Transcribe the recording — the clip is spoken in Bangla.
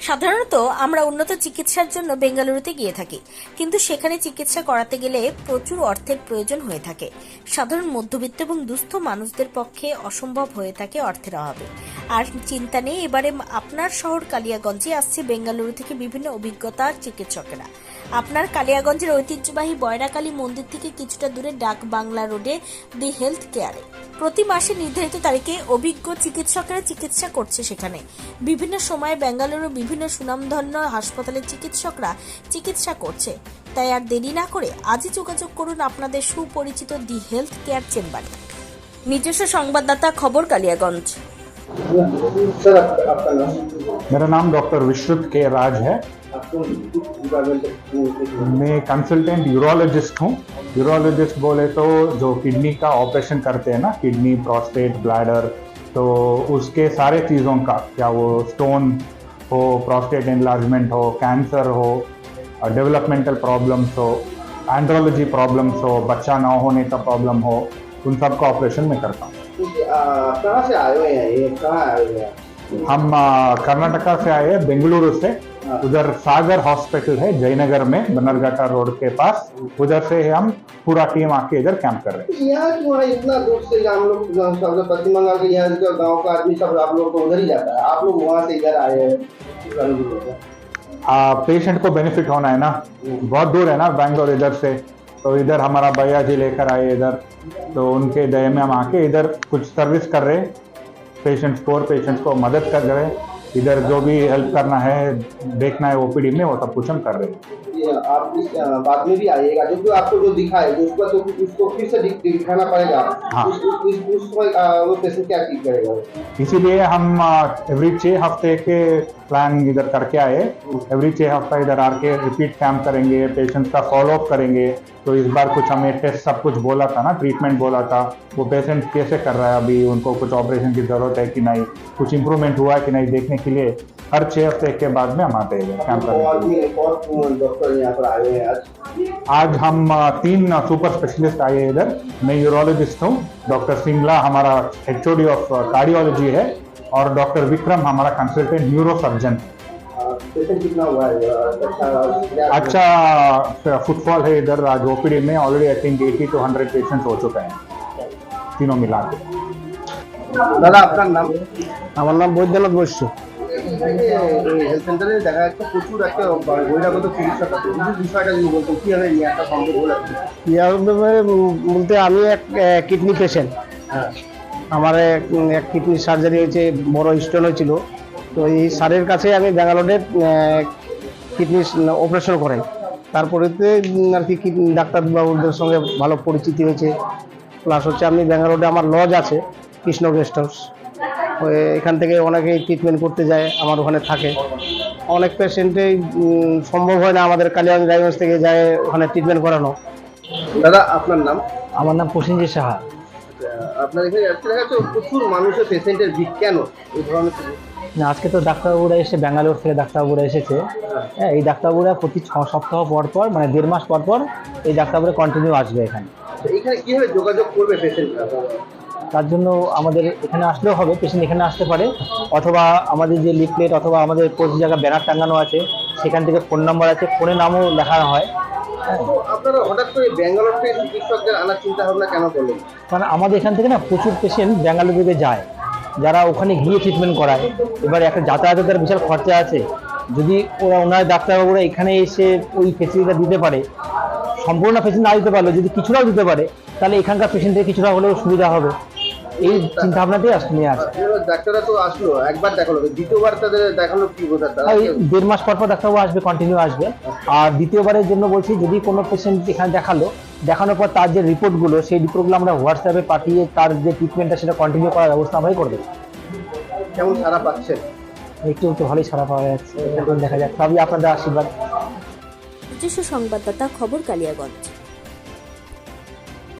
সাধারণত আমরা উন্নত চিকিৎসার জন্য বেঙ্গালুরুতে গিয়ে থাকি, কিন্তু সেখানে চিকিৎসা করাতে গেলে প্রচুর অর্থের প্রয়োজন হয়ে থাকে। সাধারণ মধ্যবিত্ত এবং দুস্থ মানুষদের পক্ষে অসম্ভব হয়ে থাকে অর্থের অভাবে। আর চিন্তা নেই, এবারে আপনার শহর কালিয়াগঞ্জে আসছে বেঙ্গালুরু থেকে বিভিন্ন অভিজ্ঞতার চিকিৎসকেরা। আপনার কালিয়াগঞ্জের ঐতিহ্যবাহী বয়রাকালী মন্দির থেকে কিছুটা দূরে ডাক বাংলা রোডে দি হেলথ কেয়ারে প্রতি মাসে নির্ধারিত তারিখে অভিজ্ঞ চিকিৎসকেরা চিকিৎসা করছে। সেখানে বিভিন্ন সময়ে বেঙ্গালুরু বিভিন্ন সুনামধন্য হাসপাতালের চিকিৎসকরা চিকিৎসা করছে। তাই আর দেরি না করে আজই যোগাযোগ করুন আপনাদের সুপরিচিত দি হেলথ কেয়ার চেম্বারে। নিজস্ব সংবাদদাতা, খবর কালিয়াগঞ্জ। मेरा नाम डॉक्टर विश्रुत के राज है। मैं कंसल्टेंट यूरोलॉजिस्ट हूँ। यूरोलॉजिस्ट बोले तो जो किडनी का ऑपरेशन करते हैं ना, किडनी, प्रोस्टेट, ब्लैडर, तो उसके सारे चीज़ों का, क्या वो स्टोन हो, प्रोस्टेट एनलार्जमेंट हो, कैंसर हो, डेवलपमेंटल प्रॉब्लम्स हो, एंड्रोलॉजी प्रॉब्लम्स हो, बच्चा ना होने का प्रॉब्लम हो, उन सब का ऑपरेशन मैं करता हूँ। कहाँ से आए हुए हैं, ये कहाँ आए हुए हैं? हम कर्नाटका से आए हैं, बेंगलुरु से। उधर सागर हॉस्पिटल है जयनगर में, बनरघाटा रोड के पास। उधर से हम पूरा टीम आके इधर कैंप कर रहे हैं। यहाँ क्यों है इतना दूर से? हम लोग सब पश्चिम बंगाल के यहाँ का गाँव का आदमी सब आप लोग तो उधर ही जाता है, आप लोग वहाँ से इधर आए हैं। पेशेंट को बेनिफिट होना है ना, बहुत दूर है ना बैंगलोर इधर से, तो इधर हमारा भैया जी लेकर आए इधर, तो उनके दया में हम आके इधर कुछ सर्विस कर रहे हैं। पेशेंट्स, पोर पेशेंट्स को मदद कर रहे हैं। इधर जो भी हेल्प करना है, देखना है ओपीडी में, वो सब कुछ हम कर रहे हैं। आप इस बाद में भी आइएगा, जो आपको जो दिखा है उसको फिर से दिखाना पड़ेगा। हाँ। वो पेशेंट क्या ठीक करेगा? इसीलिए हम एवरी 6 हफ्ते के प्लान इधर करके आए। एवरी 6 हफ्ता इधर आके रिपीट कैंप करेंगे, पेशेंट्स का फॉलोअप करेंगे। तो इस बार कुछ हमें टेस्ट सब कुछ बोला था ना, ट्रीटमेंट बोला था, वो पेशेंट कैसे कर रहा है, अभी उनको कुछ ऑपरेशन की ज़रूरत है कि नहीं, कुछ इम्प्रूवमेंट हुआ है कि नहीं, देखने के लिए हर 6 हफ्ते के बाद में हम आते हैं कैंप करने। डॉक्टर यहाँ पर आए हुए हैं आज हम 3 सुपर स्पेशलिस्ट आए हैं इधर। मैं यूरोलॉजिस्ट हूँ, डॉक्टर सिंगला हमारा HOD ऑफ कार्डियोलॉजी है, और डॉक्टर विक्रम हमारा कंसल्टेंट न्यूरो सर्जन। पेशेंट कितना हुआ है? अच्छा फुटफॉल है इधर। आज ओपीडी में already I think 80 to 100 patients हो चुके हैं, तीनों मिला के। दादा আপনার নাম? আমার নাম বৈদ্যনাথ বৈশ্য। হেলথ সেন্টারে দেখা যাচ্ছে প্রচুর একটা বহিরাগত চিকিৎসক আছে, এই বিষয়টা যদি বলতো কীভাবে নিয়ে একটা সম্ভব হলো? বলতে আমি এক কিডনি পেশেন্ট। আমার এক কিডনি সার্জারি হয়েছে, বড় স্টোন হয়েছিল। তো এই স্যারের কাছে আমি ব্যাঙ্গালোরে কিডনি অপারেশন করাই। তারপরেতে আর কি ডাক্তারবাবুদের সঙ্গে ভালো পরিচিতি হয়েছে। প্লাস হচ্ছে আমি ব্যাঙ্গালোরে আমার লজ আছে, কৃষ্ণ গেস্ট হাউস, এখান থেকে অনেকেই ট্রিটমেন্ট করতে যায়, আমার ওখানে থাকে। অনেক পেশেন্টেই সম্ভব হয় না আমাদের কালিয়াগঞ্জ থেকে যায় ওখানে ট্রিটমেন্ট করানো। দাদা আপনার নাম? আমার নাম প্রসেনজিৎ সাহা। আপনার এখানে দেখা যাচ্ছে প্রচুর মানুষের পেশেন্টের ভিড়, কেন এই ধরনের? না, আজকে তো ডাক্তারবাবুরা এসে ব্যাঙ্গালোর থেকে ডাক্তারবাবুরা এসেছে। হ্যাঁ, এই ডাক্তারবাবুরা প্রতি 6 সপ্তাহ পর পর, মানে 1.5 মাস পর পর এই ডাক্তারবাবুরা কন্টিনিউ আসবে এখানে। এখানে কীভাবে যোগাযোগ করবে পেশেন্টরা? তার জন্য আমাদের এখানে আসলেও হবে, পেশেন্ট এখানে আসতে পারে, অথবা আমাদের যে লিফলেট অথবা আমাদের প্রতি জায়গায় ব্যানার টাঙানো আছে, সেখান থেকে ফোন নাম্বার আছে, ফোনে নামও লেখা হয়। আপনারা হঠাৎ করে ব্যাঙ্গালোর থেকে চিকিৎসকদের আনার চিন্তা ভাবনা কেন করলেন? কারণ আমাদের এখান থেকে না প্রচুর পেশেন্ট ব্যাঙ্গালোর থেকে যায়, যারা ওখানে গিয়ে ট্রিটমেন্ট করায়। এবার একটা যাতায়াতের বিশাল খরচা আছে। যদি ওনার ডাক্তারবাবুরা এখানে এসে ওই ফেসিলিটিটা দিতে পারে, সম্পূর্ণ ফেসিলিটি না দিতে পারলে যদি কিছুটাও দিতে পারে, তাহলে এখানকার পেশেন্টের কিছুটা হলেও সুবিধা হবে। এই চিন্তা ভাবনাতেই নিয়ে আসে। ডাক্তাররা তো আসলো, একবার দেখালো, দ্বিতীয়বার তাদের দেখানো কি বোঝাতে? 1.5 মাস পর পর ডাক্তারবাবু আসবে, কন্টিনিউ আসবে। আর দ্বিতীয়বারের জন্য বলছি, যদি কোনো পেশেন্ট এখানে দেখানোর পর তার যে রিপোর্টগুলো, সেই রিপোর্টগুলো আমরা হোয়াটসঅ্যাপে পাঠিয়ে তার যে ট্রিটমেন্টটা সেটা কন্টিনিউ করার ব্যবস্থা আমরাই করে দেবো। কেমন সারা পাচ্ছেন? একটু ভালোই সারা পাওয়া যাচ্ছে, এখন দেখা যাক, সবই আপনাদের আশীর্বাদ। নিজস্ব সংবাদদাতা, খবর কালিয়াগঞ্জ।